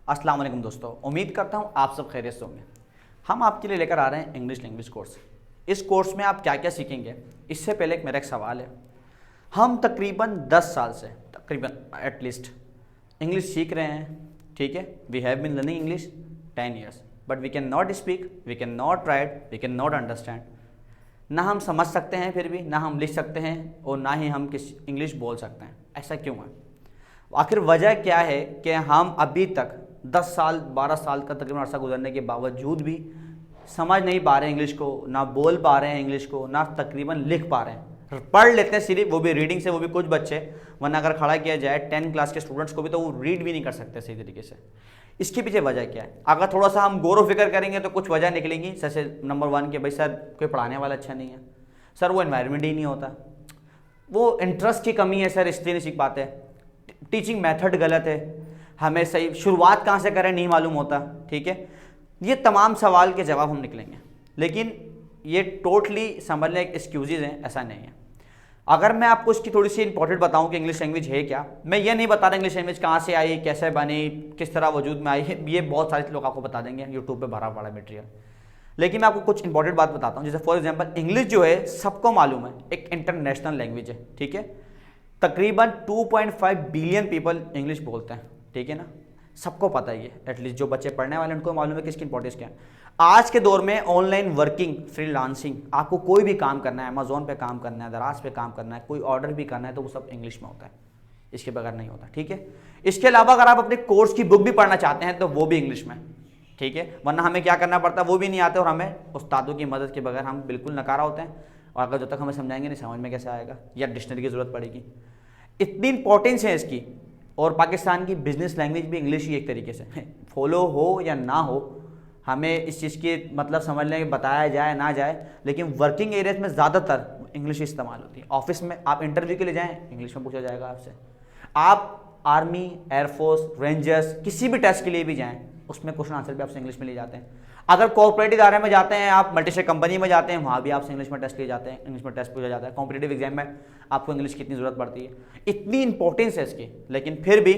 अस्सलाम वालेकुम दोस्तों, उम्मीद करता हूँ आप सब खैरियत से होंगे। हम आपके लिए लेकर आ रहे हैं इंग्लिश लैंग्वेज कोर्स। इस कोर्स में आप क्या क्या सीखेंगे, इससे पहले मेरा एक सवाल है। हम तकरीबन 10 साल से तकरीबन एटलीस्ट इंग्लिश सीख रहे हैं, ठीक है। We have been learning English 10 years, but we can not speak, we can not write, we can not understand. ना हम समझ सकते हैं, फिर भी ना हम लिख सकते हैं, और ना ही हम किस इंग्लिश बोल सकते हैं। ऐसा क्यों है? आखिर वजह क्या है कि हम अभी तक 10 साल 12 साल का तकरीबन अर्सा गुजरने के बावजूद भी समझ नहीं पा रहे हैं इंग्लिश को, ना बोल पा रहे हैं इंग्लिश को, ना तकरीबन लिख पा रहे हैं। पढ़ लेते हैं सिर्फ, वो भी रीडिंग से, वो भी कुछ बच्चे, वरना अगर खड़ा किया जाए 10 क्लास के स्टूडेंट्स को भी तो वो रीड भी नहीं कर सकते सही तरीके से। इसके पीछे वजह क्या है? अगर थोड़ा सा हम गौर व फिक्र करेंगे तो कुछ वजह निकलेंगी। जैसे नंबर 1 कि भाई सर कोई पढ़ाने वाला अच्छा नहीं है, सर वो एनवायरनमेंट ही नहीं होता, वो इंटरेस्ट की कमी है सर इसलिए नहीं सीख पाते, टीचिंग मेथड गलत है, हमें सही शुरुआत कहाँ से करें नहीं मालूम होता, ठीक है। ये तमाम सवाल के जवाब हम निकलेंगे, लेकिन ये टोटली समझ लें एक्सक्यूजेज हैं, ऐसा नहीं है। अगर मैं आपको इसकी थोड़ी सी इंपॉर्टेंट बताऊं कि इंग्लिश लैंग्वेज है क्या, मैं ये नहीं बता रहा इंग्लिश लैंग्वेज कहाँ से आई, कैसे बनी, किस तरह वजूद में आई है, ये बहुत सारे लोग आपको बता देंगे, यूट्यूब पे भरा पड़ा मटेरियल। लेकिन मैं आपको कुछ इंपॉर्टेंट बात बताता हूँ। जैसे फॉर एग्जांपल इंग्लिश जो है सबको मालूम है एक इंटरनेशनल लैंग्वेज है, ठीक है। तकरीबन 2.5 बिलियन पीपल इंग्लिश बोलते हैं, ठीक है ना। सबको पता ही है, एटलीस्ट जो बच्चे पढ़ने वाले उनको मालूम है कि इसकी इंपॉर्टेंस क्या है। आज के दौर में ऑनलाइन वर्किंग, फ्रीलांसिंग, आपको कोई भी काम करना है, अमेजोन पे काम करना है, दराज पे काम करना है, कोई ऑर्डर भी करना है, तो वो सब इंग्लिश में होता है, इसके बगैर नहीं होता, ठीक है। इसके अलावा अगर आप अपने कोर्स की बुक भी पढ़ना चाहते हैं तो वो भी इंग्लिश में, ठीक है। वरना हमें क्या करना पड़ता है वो भी नहीं आता, और हमें उस्तादों की मदद के बगैर हम बिल्कुल नकारा होते हैं, और अगर जब तक हमें समझाएंगे नहीं समझ में कैसे आएगा, या डिक्शनरी की ज़रूरत पड़ेगी। इतनी इंपॉर्टेंस है इसकी। और पाकिस्तान की बिजनेस लैंग्वेज भी इंग्लिश ही एक तरीके से फॉलो हो या ना हो, हमें इस चीज़ की मतलब समझ लें, बताया जाए ना जाए, लेकिन वर्किंग एरियाज में ज़्यादातर इंग्लिश इस्तेमाल होती है। ऑफिस में आप इंटरव्यू के लिए जाएं, इंग्लिश में पूछा जाएगा आपसे। आप आर्मी, एयरफोर्स, रेंजर्स, किसी भी टेस्ट के लिए भी जाएं, उसमें क्वेश्चन आंसर भी आपसे इंग्लिश में लिए जाते हैं। अगर कॉर्पोरेट इदारे में जाते हैं, आप मल्टीनेशनल कंपनी में जाते हैं, वहाँ भी आपसे इंग्लिश में टेस्ट लिए जाते हैं, इंग्लिश में टेस्ट पूछा जाता है। कॉम्पिटिटिव एग्जाम में आपको इंग्लिश की इतनी ज़रूरत पड़ती है, इतनी इंपॉर्टेंस है इसकी, लेकिन फिर भी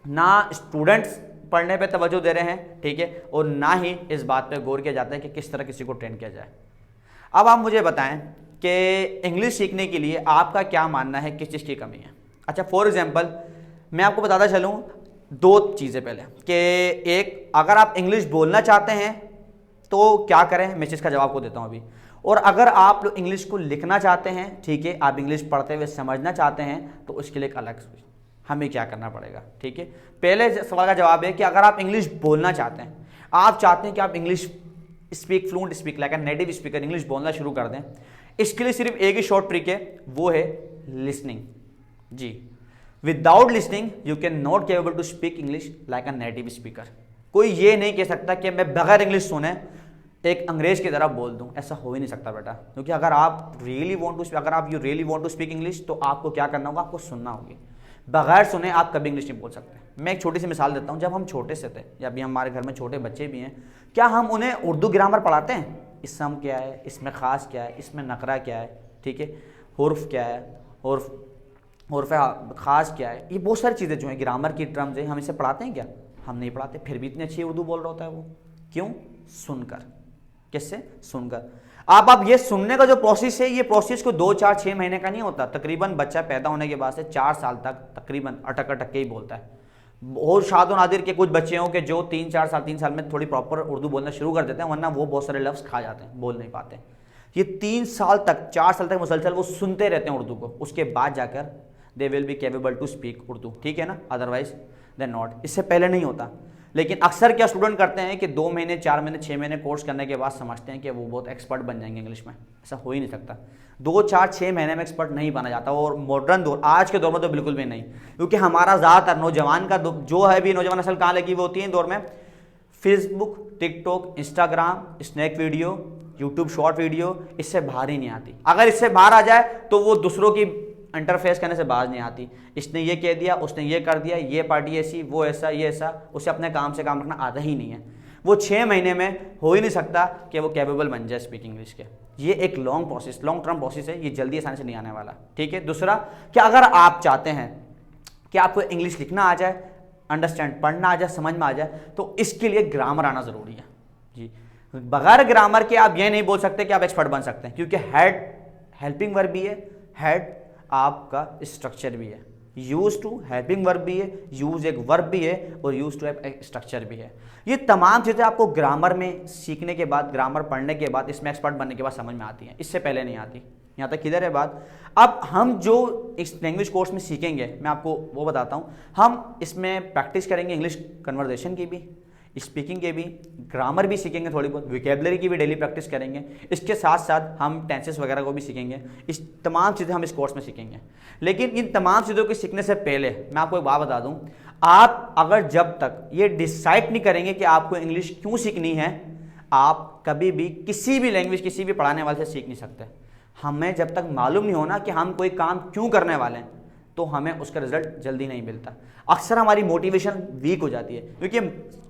ना स्टूडेंट्स पढ़ने पे तवज्जो दे रहे हैं, ठीक है, और ना ही इस बात पे गौर किया जाता है कि किस तरह किसी को ट्रेन किया जाए। अब आप मुझे बताएं कि इंग्लिश सीखने के लिए आपका क्या मानना है, किस चीज़ की कमी है। अच्छा, फॉर एग्जांपल मैं आपको बताता चलूँ 2 चीज़ें पहले कि एक, अगर आप इंग्लिश बोलना चाहते हैं तो क्या करें, मैं इसका जवाब को देता हूँ अभी। और अगर आप लोग इंग्लिश को लिखना चाहते हैं, ठीक है, आप इंग्लिश पढ़ते हुए समझना चाहते हैं, तो उसके लिए एक अलग हमें क्या करना पड़ेगा, ठीक है। पहले सवाल का जवाब है कि अगर आप इंग्लिश बोलना चाहते हैं, आप चाहते हैं कि आप English speak fluent, speak like a native speaker, English बोलना शुरू कर दें, इसके लिए सिर्फ एक ही शॉर्ट ट्रिक है, वो है लिसनिंग। जी, without listening you can not capable to speak English like a native speaker. कोई ये नहीं कह सकता कि मैं बगैर इंग्लिश सुने एक अंग्रेज की तरह बोल दूं, ऐसा हो ही नहीं सकता बेटा। क्योंकि अगर आप really want to speak English, तो आपको क्या करना होगा, आपको सुनना होगी। बगैर सुने आप कभी इंग्लिश नहीं बोल सकते। मैं एक छोटी सी मिसाल देता हूँ। जब हम छोटे से थे, या अभी हमारे घर में छोटे बच्चे भी हैं, क्या हम उन्हें उर्दू ग्रामर पढ़ाते हैं? इसम क्या है, इसमें ख़ास क्या है, इसमें नकरा क्या है, ठीक है, हुर्फ क्या है, हुर्फ ख़ास क्या है, ये बहुत सारी चीज़ें जो हैं ग्रामर की टर्म्स हैं, हम इसे पढ़ाते हैं क्या? हम नहीं पढ़ाते। फिर भी इतनी अच्छी उर्दू बोल रहा होता है वो, क्यों? सुनकर। किससे? सुनकर। आप ये सुनने का जो प्रोसेस है, ये प्रोसेस को 2, 4, 6 महीने का नहीं होता। तकरीबन बच्चा पैदा होने के बाद से 4 साल तक तकरीबन अटक अटक के ही बोलता है। बहुत शादो नादिर के कुछ बच्चे हों कि जो 3 साल में थोड़ी प्रॉपर उर्दू बोलना शुरू कर देते हैं, वरना वो बहुत सारे लफ्ज़ खा जाते हैं, बोल नहीं पाते। ये 3 साल तक, 4 साल तक मुसलसल वो सुनते रहते हैं उर्दू को, उसके बाद जाकर they will be capable to speak Urdu, ठीक है ना, अदरवाइज देन नॉट। इससे पहले नहीं होता। लेकिन अक्सर क्या स्टूडेंट करते हैं कि 2 महीने, 4 महीने, 6 महीने कोर्स करने के बाद समझते हैं कि वो बहुत एक्सपर्ट बन जाएंगे इंग्लिश में। ऐसा हो ही नहीं सकता। 2, 4, 6 महीने में एक्सपर्ट नहीं बना जाता। और मॉडर्न दौर, आज के दौर में तो बिल्कुल भी नहीं, क्योंकि हमारा ज़्यादातर नौजवान का जो है भी, नौजवान नस्ल कहाँ लगी हुई होती है दौर में? Facebook, TikTok, Instagram, snack video, YouTube short video, इससे बाहर ही नहीं आती। अगर इससे बाहर आ जाए तो वो दूसरों की इंटरफेस करने से बाज नहीं आती। इसने ये कह दिया, उसने ये कर दिया, ये पार्टी ऐसी, वो ऐसा, ये ऐसा, उसे अपने काम से काम रखना आता ही नहीं है। वो 6 महीने में हो ही नहीं सकता कि वो कैपेबल बन जाए स्पीकिंग इंग्लिश के। ये एक लॉन्ग टर्म प्रोसेस है, ये जल्दी आसानी से नहीं आने वाला, ठीक है। दूसरा, कि अगर आप चाहते हैं कि आपको इंग्लिश लिखना आ जाए, अंडरस्टैंड, पढ़ना आ जाए, समझ में आ जाए, तो इसके लिए ग्रामर आना ज़रूरी है जी। बगैर ग्रामर के आप ये नहीं बोल सकते कि आप एक्सपर्ट बन सकते हैं, क्योंकि हेड हेल्पिंग वर्ब भी है, हेड आपका स्ट्रक्चर भी है, यूज टू हेल्पिंग वर्ब भी है, यूज एक वर्ब भी है, और यूज टू एक स्ट्रक्चर भी है। ये तमाम चीज़ें आपको ग्रामर में सीखने के बाद, ग्रामर पढ़ने के बाद, इसमें एक्सपर्ट बनने के बाद समझ में आती हैं, इससे पहले नहीं आती। यहाँ तक किधर है बात। अब हम जो इस लैंग्वेज कोर्स में सीखेंगे, मैं आपको वो बताता हूँ। हम इसमें प्रैक्टिस करेंगे इंग्लिश कन्वर्सेशन की भी, स्पीकिंग के भी, ग्रामर भी सीखेंगे, थोड़ी बहुत वोकैबुलरी की भी डेली प्रैक्टिस करेंगे। इसके साथ साथ हम टेंसेस वगैरह को भी सीखेंगे। इस तमाम चीज़ें हम इस कोर्स में सीखेंगे। लेकिन इन तमाम चीज़ों को सीखने से पहले मैं आपको एक बात बता दूं, आप अगर जब तक ये डिसाइड नहीं करेंगे कि आपको इंग्लिश क्यों सीखनी है, आप कभी भी किसी भी लैंग्वेज, किसी भी पढ़ाने वाले से सीख नहीं सकते। हमें जब तक मालूम नहीं होना कि हम कोई काम क्यों करने वाले हैं, तो हमें उसका रिजल्ट जल्दी नहीं मिलता। अक्सर हमारी मोटिवेशन वीक हो जाती है, क्योंकि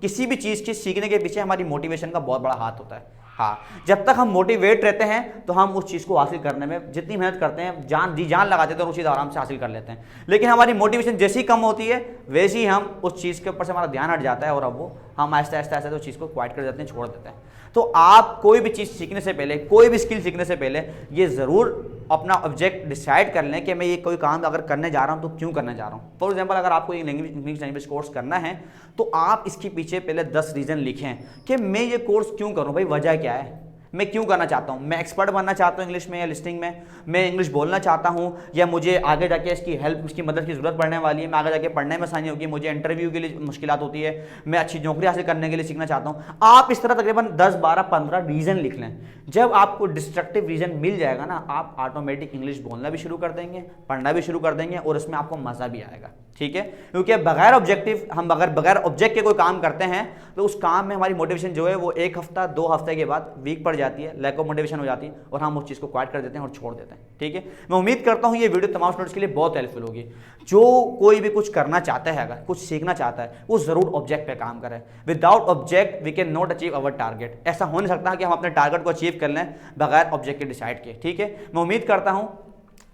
किसी भी चीज़ के सीखने के पीछे हमारी मोटिवेशन का बहुत बड़ा हाथ होता है। हाँ, जब तक हम मोटिवेट रहते हैं तो हम उस चीज़ को हासिल करने में जितनी मेहनत करते हैं, जान लगाते हैं, तो उस चीज़ आराम से हासिल कर लेते हैं। लेकिन हमारी मोटिवेशन जैसी कम होती है, वैसे ही हम उस चीज़ के ऊपर से हमारा ध्यान हट जाता है, और अब वो हम आहिस्ता आहिस्ता उस चीज़ को क्वाइट कर देते हैं, छोड़ देते हैं। तो आप कोई भी चीज़ सीखने से पहले, कोई भी स्किल सीखने से पहले ये ज़रूर अपना ऑब्जेक्ट डिसाइड कर लें कि मैं ये कोई काम अगर करने जा रहा हूँ तो क्यों करने जा रहा हूँ। फॉर एग्जांपल, अगर आपको इंग्लिश लैंग्वेज कोर्स करना है, तो आप इसके पीछे पहले 10 रीज़न लिखें कि मैं ये कोर्स क्यों करूँ, भाई वजह क्या है, मैं क्यों करना चाहता हूँ। मैं एक्सपर्ट बनना चाहता हूँ इंग्लिश में या लिस्टिंग में, मैं इंग्लिश बोलना चाहता हूँ, या मुझे आगे जाके इसकी हेल्प, इसकी मदद की ज़रूरत पड़ने वाली है, मैं आगे जाके पढ़ने में आसानी होगी, मुझे इंटरव्यू के लिए मुश्किलात होती है, मैं अच्छी नौकरी हासिल करने के लिए सीखना चाहता हूँ। आप इस तरह तकरीबन 10, 12, 15 रीज़न लिख लें। जब आपको डिस्ट्रक्टिव रीज़न मिल जाएगा ना, आप ऑटोमेटिक इंग्लिश बोलना भी शुरू कर देंगे, पढ़ना भी शुरू कर देंगे, और उसमें आपको मज़ा भी आएगा। ठीक है, क्योंकि बगैर ऑब्जेक्टिव, हम अगर बगैर ऑब्जेक्ट के कोई काम करते हैं, तो उस काम में हमारी मोटिवेशन जो है वो 1 हफ्ता 2 हफ्ते के बाद वीक पड़ जाती है, लैक ऑफ मोटिवेशन हो जाती है, और हम उस चीज़ को क्वाइट कर देते हैं और छोड़ देते हैं। ठीक है, मैं उम्मीद करता हूँ ये वीडियो तमाम स्टूडेंट्स के लिए बहुत हेल्पफुल होगी। जो कोई भी कुछ करना चाहता है, अगर कुछ सीखना चाहता है, वो ज़रूर ऑब्जेक्ट पे काम करे। Without object we can not achieve our target. ऐसा हो नहीं सकता कि हम अपने टारगेट को अचीव कर लें बगैर ऑब्जेक्ट के डिसाइड किए। ठीक है, मैं उम्मीद करता हूँ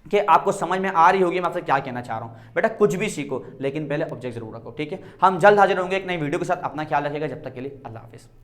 कि आपको समझ में आ रही होगी मैं आपसे क्या कहना चाह रहा हूँ। बेटा कुछ भी सीखो, लेकिन पहले ऑब्जेक्ट जरूर रखो। ठीक है, हम जल्द हाजिर होंगे एक नई वीडियो के साथ। अपना ख्याल रखिएगा, जब तक के लिए अल्लाह हाफिज़।